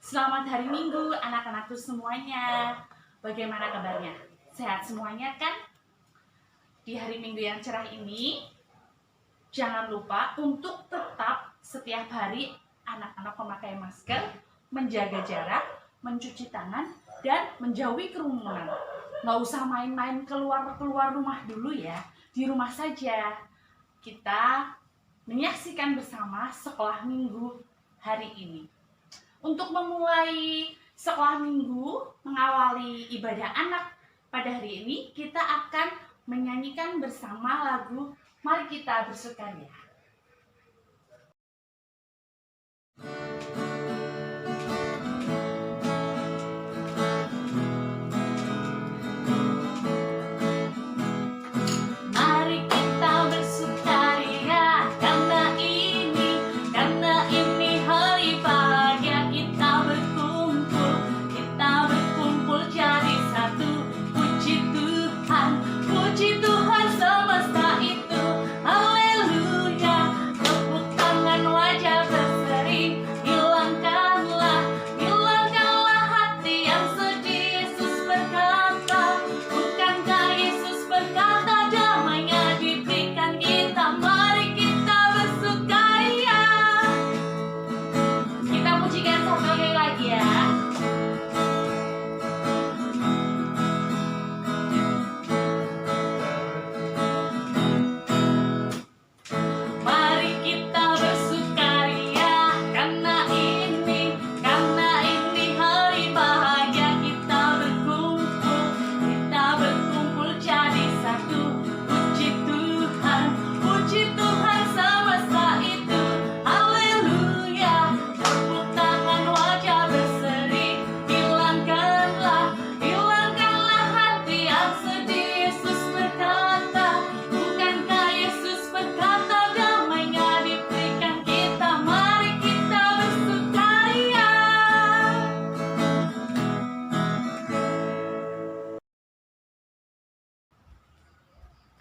Selamat hari Minggu anak-anakku semuanya. Bagaimana kabarnya? Sehat semuanya kan? Di hari Minggu yang cerah ini, jangan lupa untuk tetap setiap hari anak-anak memakai masker, menjaga jarak, mencuci tangan, dan menjauhi kerumunan. Nggak usah main-main keluar rumah dulu ya. Di rumah saja kita menyaksikan bersama sekolah minggu hari ini. Untuk memulai sekolah minggu, mengawali ibadah anak pada hari ini, kita akan menyanyikan bersama lagu Mari Kita Bersukaria.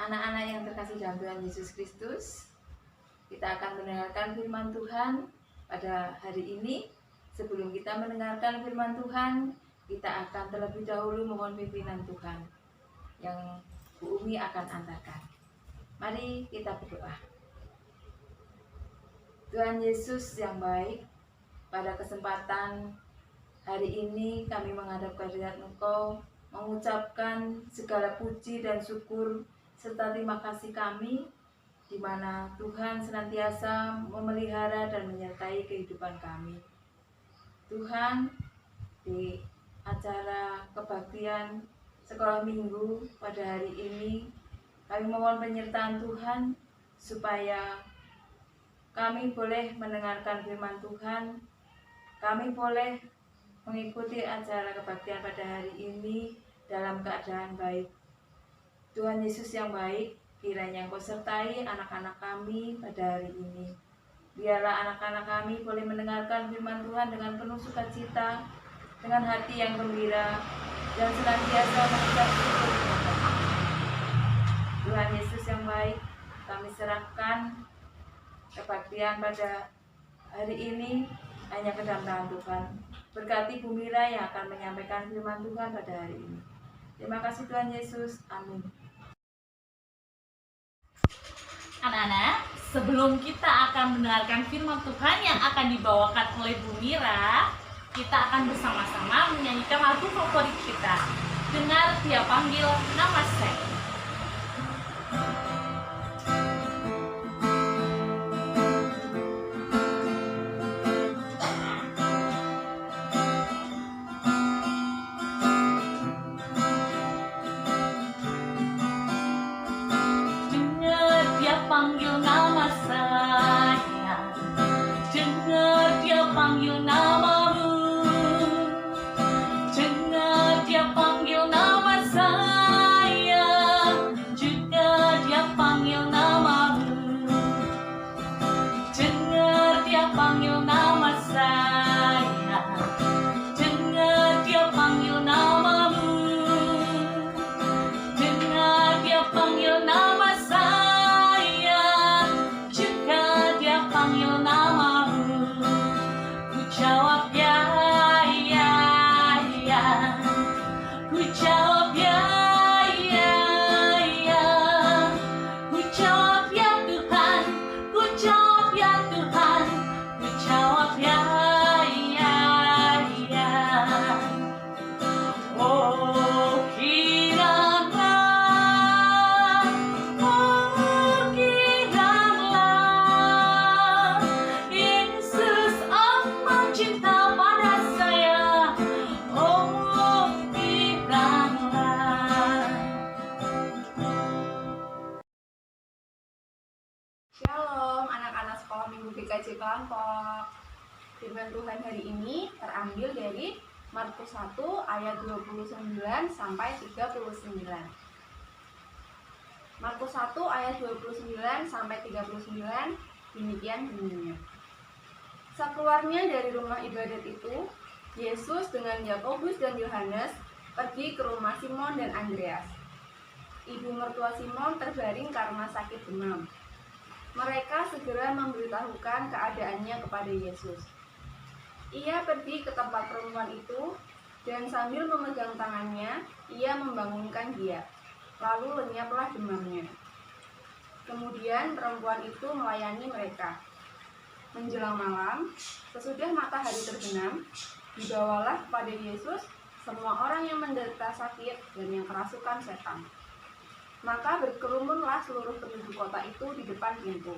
Anak-anak yang terkasih dalam Tuhan Yesus Kristus, kita akan mendengarkan firman Tuhan pada hari ini. Sebelum kita mendengarkan firman Tuhan, kita akan terlebih dahulu mohon pimpinan Tuhan yang Bu Umi akan antarkan. Mari kita berdoa. Tuhan Yesus yang baik, pada kesempatan hari ini kami menghadap kehadirat Engkau, mengucapkan segala puji dan syukur serta terima kasih kami, di mana Tuhan senantiasa memelihara dan menyertai kehidupan kami. Tuhan, di acara kebaktian sekolah minggu pada hari ini, kami mohon penyertaan Tuhan, supaya kami boleh mendengarkan firman Tuhan, kami boleh mengikuti acara kebaktian pada hari ini dalam keadaan baik. Tuhan Yesus yang baik, kiranya Engkau sertai anak-anak kami pada hari ini. Biarlah anak-anak kami boleh mendengarkan firman Tuhan dengan penuh sukacita, dengan hati yang gembira, dan senantiasa mengucap syukur. Tuhan Yesus yang baik, kami serahkan kebaktian pada hari ini hanya ke dalam tangan Tuhan. Berkati Bu Mira yang akan menyampaikan firman Tuhan pada hari ini. Terima kasih Tuhan Yesus. Amin. Anak-anak, sebelum kita akan mendengarkan firman Tuhan yang akan dibawakan oleh Bu Mira, kita akan bersama-sama menyanyikan lagu favorit kita, Dengar Dia Panggil Nama Saya. Panggil nama saya, dengar Dia panggil namamu, dengar Dia panggil nama saya. ya Tuhan, ku jawab ya, ya, ya. Oh kiranya Yesus amat cinta pada saya. Oh kiranya. Shalom anak-anak sekolah minggu GKJ Kelampok. Firman Tuhan hari ini terambil dari Markus 1 ayat 29 sampai 39. Markus 1 ayat 29 sampai 39 demikian bunyinya. Sekeluarnya dari rumah ibadat itu, Yesus dengan Yakobus dan Yohanes pergi ke rumah Simon dan Andreas. Ibu mertua Simon terbaring karena sakit demam. Mereka segera memberitahukan keadaannya kepada Yesus. Ia pergi ke tempat perempuan itu, dan sambil memegang tangannya, ia membangunkan dia. Lalu lenyaplah demamnya. Kemudian perempuan itu melayani mereka. Menjelang malam, sesudah matahari terbenam, dibawalah kepada Yesus semua orang yang menderita sakit dan yang kerasukan setan. Maka berkerumunlah seluruh penduduk kota itu di depan pintu.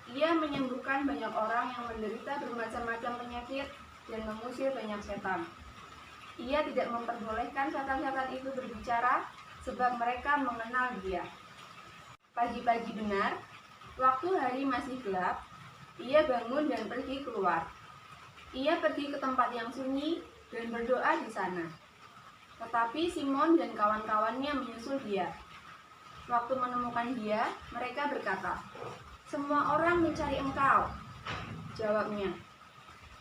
Ia menyembuhkan banyak orang yang menderita bermacam-macam penyakit dan mengusir banyak setan. Ia tidak memperbolehkan setan-setan itu berbicara, sebab mereka mengenal dia. Pagi-pagi benar, waktu hari masih gelap, ia bangun dan pergi keluar. Ia pergi ke tempat yang sunyi dan berdoa di sana. Tetapi Simon dan kawan-kawannya menyusul dia. Waktu menemukan dia, mereka berkata, "Semua orang mencari engkau." Jawabnya,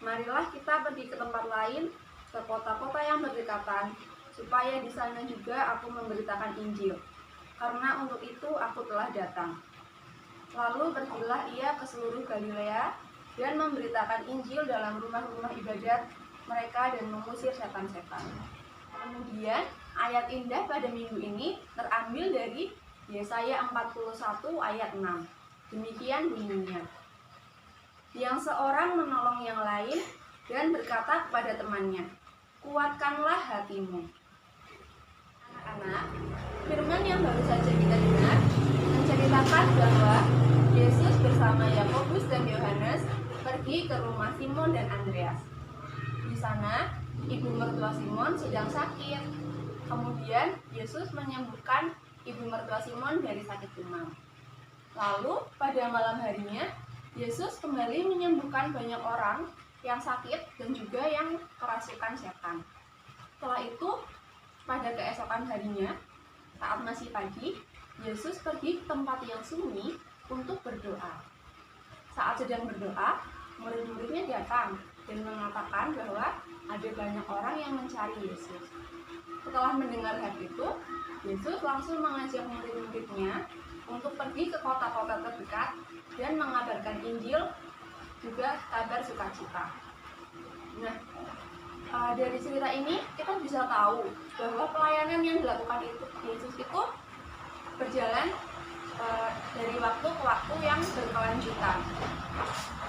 "Marilah kita pergi ke tempat lain, ke kota-kota yang berdekatan, supaya di sana juga aku memberitakan Injil. Karena untuk itu aku telah datang." Lalu pergilah ia ke seluruh Galilea dan memberitakan Injil dalam rumah-rumah ibadat mereka dan mengusir setan-setan. Kemudian ayat indah pada minggu ini terambil dari Yesaya 41 ayat 6. Demikian bunyinya. Yang seorang menolong yang lain dan berkata kepada temannya, "Kuatkanlah hatimu." Anak-anak, firman yang baru saja kita dengar menceritakan bahwa Yesus bersama Yakobus dan Yohanes pergi ke rumah Simon dan Andreas. Di sana, ibu mertua Simon sedang sakit. Kemudian Yesus menyembuhkan ibu mertua Simon dari sakit demam. Lalu pada malam harinya, Yesus kembali menyembuhkan banyak orang yang sakit dan juga yang kerasukan setan. Setelah itu, pada keesokan harinya, saat masih pagi, Yesus pergi ke tempat yang sunyi untuk berdoa. Saat sedang berdoa, murid-muridnya datang dan mengatakan bahwa ada banyak orang yang mencari Yesus. Setelah mendengar hal itu, Yesus langsung mengajak murid-muridnya untuk pergi ke kota-kota terdekat dan mengabarkan Injil, juga kabar sukacita. Nah, dari cerita ini kita bisa tahu bahwa pelayanan yang dilakukan Yesus itu berjalan dari waktu ke waktu yang berkelanjutan.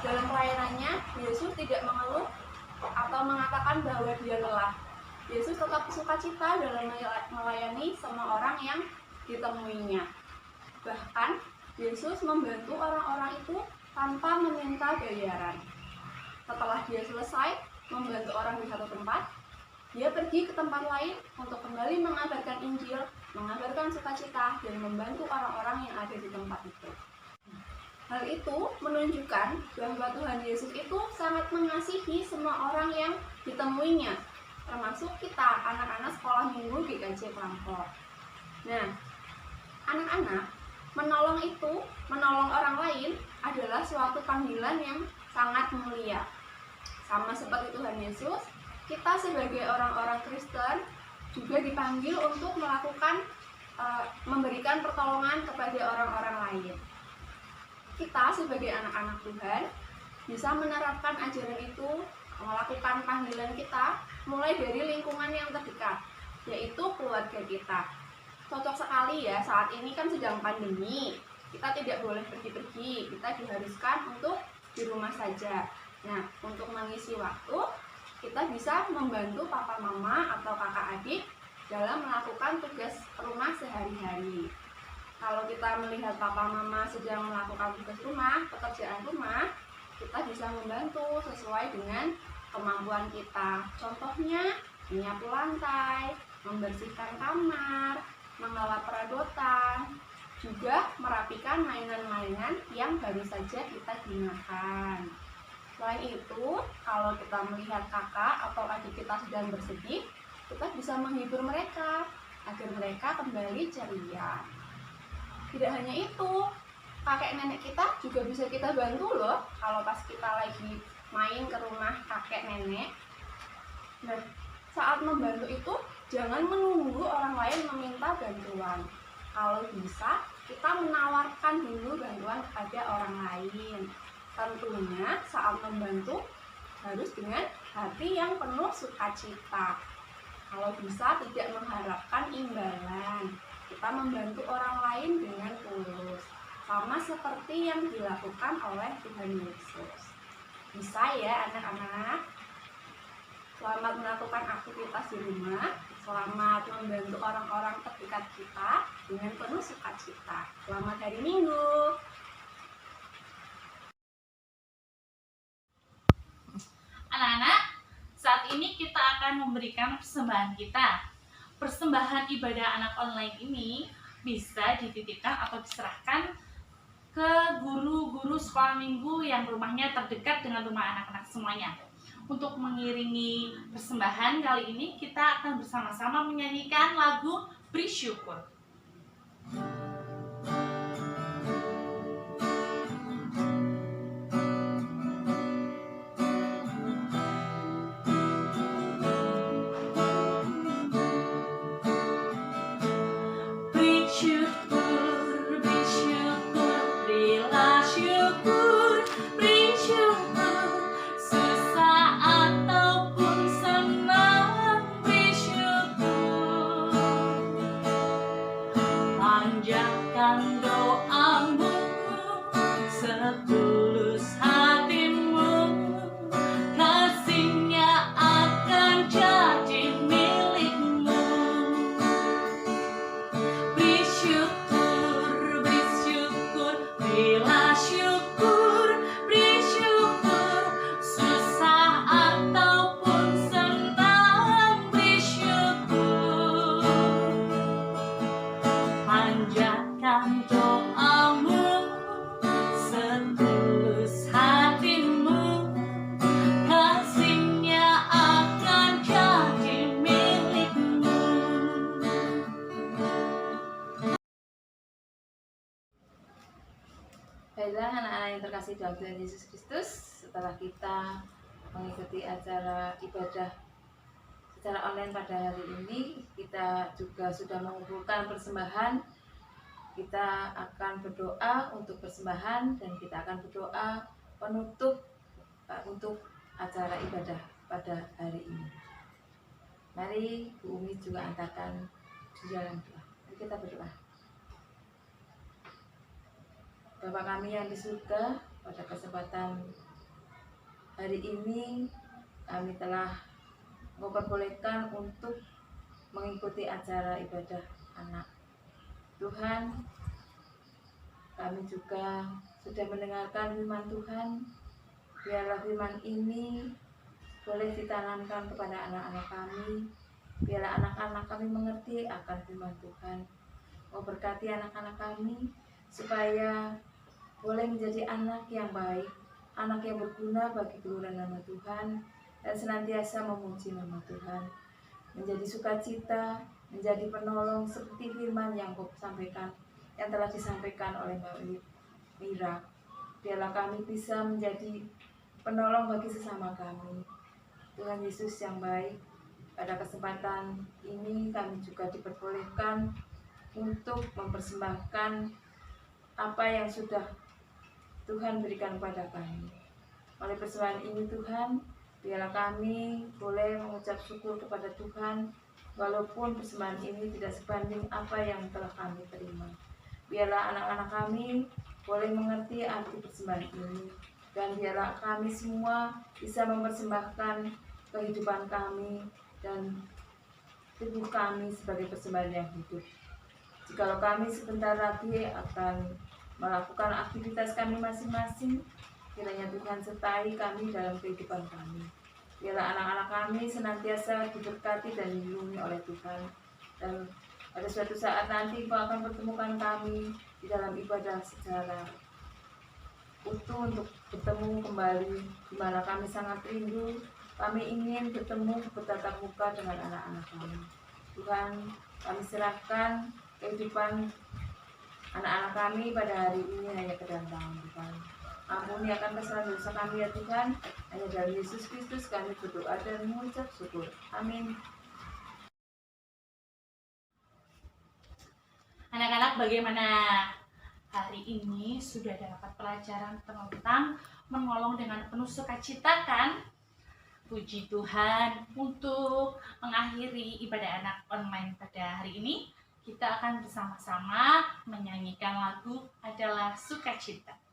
Dalam pelayanannya, Yesus tidak mengeluh atau mengatakan bahwa dia lelah. Yesus tetap sukacita dalam melayani semua orang yang ditemuinya. Bahkan, Yesus membantu orang-orang itu tanpa meminta bayaran. Setelah dia selesai membantu orang di satu tempat, dia pergi ke tempat lain untuk kembali mengabarkan Injil, mengabarkan sukacita, dan membantu orang-orang yang ada di tempat itu. Hal itu menunjukkan bahwa Tuhan Yesus itu sangat mengasihi semua orang yang ditemuinya, termasuk kita, anak-anak sekolah minggu GKJ Kelampok. Nah, anak-anak, menolong orang lain adalah suatu panggilan yang sangat mulia. Sama seperti Tuhan Yesus, kita sebagai orang-orang Kristen juga dipanggil untuk memberikan pertolongan kepada orang-orang lain. Kita sebagai anak-anak Tuhan bisa menerapkan ajaran itu, melakukan panggilan kita mulai dari lingkungan yang terdekat, yaitu keluarga kita. Cocok sekali ya, saat ini kan sedang pandemi, kita tidak boleh pergi-pergi, kita diharuskan untuk di rumah saja. Nah, untuk mengisi waktu, kita bisa membantu papa mama atau kakak adik dalam melakukan tugas rumah sehari-hari. Kalau kita melihat papa mama sedang melakukan tugas rumah, pekerjaan rumah, kita bisa membantu sesuai dengan kemampuan kita. Contohnya, menyapu lantai, membersihkan kamar, mengelola perabotan, juga merapikan mainan-mainan yang baru saja kita gunakan. Selain itu, kalau kita melihat kakak atau adik kita sedang bersedih, kita bisa menghibur mereka agar mereka kembali ceria. Tidak hanya itu, kakek nenek kita juga bisa kita bantu loh kalau pas kita lagi main ke rumah kakek nenek. Nah, saat membantu itu jangan menunggu orang lain meminta bantuan. Kalau bisa, kita menawarkan dulu bantuan kepada orang lain. Tentunya saat membantu harus dengan hati yang penuh sukacita. Kalau bisa tidak mengharapkan imbalan. Kita membantu orang lain dengan tulus, sama seperti yang dilakukan oleh Tuhan Yesus. Bisa ya anak-anak? Selamat melakukan aktivitas di rumah. Selamat membantu orang-orang terdekat kita dengan penuh sukacita. Selamat hari Minggu. Anak-anak, saat ini kita akan memberikan persembahan kita. Persembahan ibadah anak online ini bisa dititipkan atau diserahkan ke guru-guru sekolah minggu yang rumahnya terdekat dengan rumah anak-anak semuanya. Untuk mengiringi persembahan kali ini, kita akan bersama-sama menyanyikan lagu Beri Syukur. Panjatkan doamu setulus hatimu, kasihnya akan jadi milikmu. Beri syukur, berilah syukur, beri syukur, susah ataupun senang, beri syukur. Panjatkan doamu setulus hatimu, kasihnya akan jadi milikmu. Baiklah anak-anak yang terkasih dalam Tuhan Yesus Kristus, setelah kita mengikuti acara ibadah secara online pada hari ini, kita juga sudah mengumpulkan persembahan. Kita akan berdoa untuk persembahan dan kita akan berdoa penutup untuk acara ibadah pada hari ini. Mari Bu Umi juga antarkan di dalam doa. Mari kita berdoa. Bapa kami yang di surga, pada kesempatan hari ini kami telah memperbolehkan untuk mengikuti acara ibadah anak. Tuhan, kami juga sudah mendengarkan firman Tuhan. Biarlah firman ini boleh ditanamkan kepada anak-anak kami. Biarlah anak-anak kami mengerti akan firman Tuhan. Memberkati anak-anak kami supaya boleh menjadi anak yang baik, anak yang berguna bagi keluhuran nama Tuhan, dan senantiasa memuji nama Tuhan, menjadi sukacita, menjadi penolong seperti firman yang Kau sampaikan, yang telah disampaikan oleh Mbak Mira. Biarlah kami bisa menjadi penolong bagi sesama kami. Tuhan Yesus yang baik, pada kesempatan ini kami juga diperbolehkan untuk mempersembahkan apa yang sudah Tuhan berikan kepada kami. Oleh persembahan ini Tuhan, biarlah kami boleh mengucap syukur kepada Tuhan, walaupun persembahan ini tidak sebanding apa yang telah kami terima. Biarlah anak-anak kami boleh mengerti arti persembahan ini. Dan biarlah kami semua bisa mempersembahkan kehidupan kami dan tubuh kami sebagai persembahan yang hidup. Jikalau kami sebentar lagi akan melakukan aktivitas kami masing-masing, kiranya Tuhan sertai kami dalam kehidupan kami. Biarlah anak-anak kami senantiasa diberkati dan dilindungi oleh Tuhan. Dan pada suatu saat nanti Engkau akan pertemukan kami di dalam ibadah secara utuh untuk bertemu kembali, di mana kami sangat rindu. Kami ingin bertemu bertatap muka dengan anak-anak kami. Tuhan, kami serahkan kehidupan anak-anak kami pada hari ini hanya ke dalam tangan Tuhan. Ampuni akan kesalahan dosa kami ya Tuhan. Hanya dari Yesus Kristus kami berdoa dan mengucap syukur. Amin. Anak-anak, bagaimana hari ini sudah dapat pelajaran tentang menolong dengan penuh sukacita kan? Puji Tuhan. Untuk mengakhiri ibadah anak online pada hari ini, kita akan bersama-sama menyanyikan lagu Adalah Sukacita.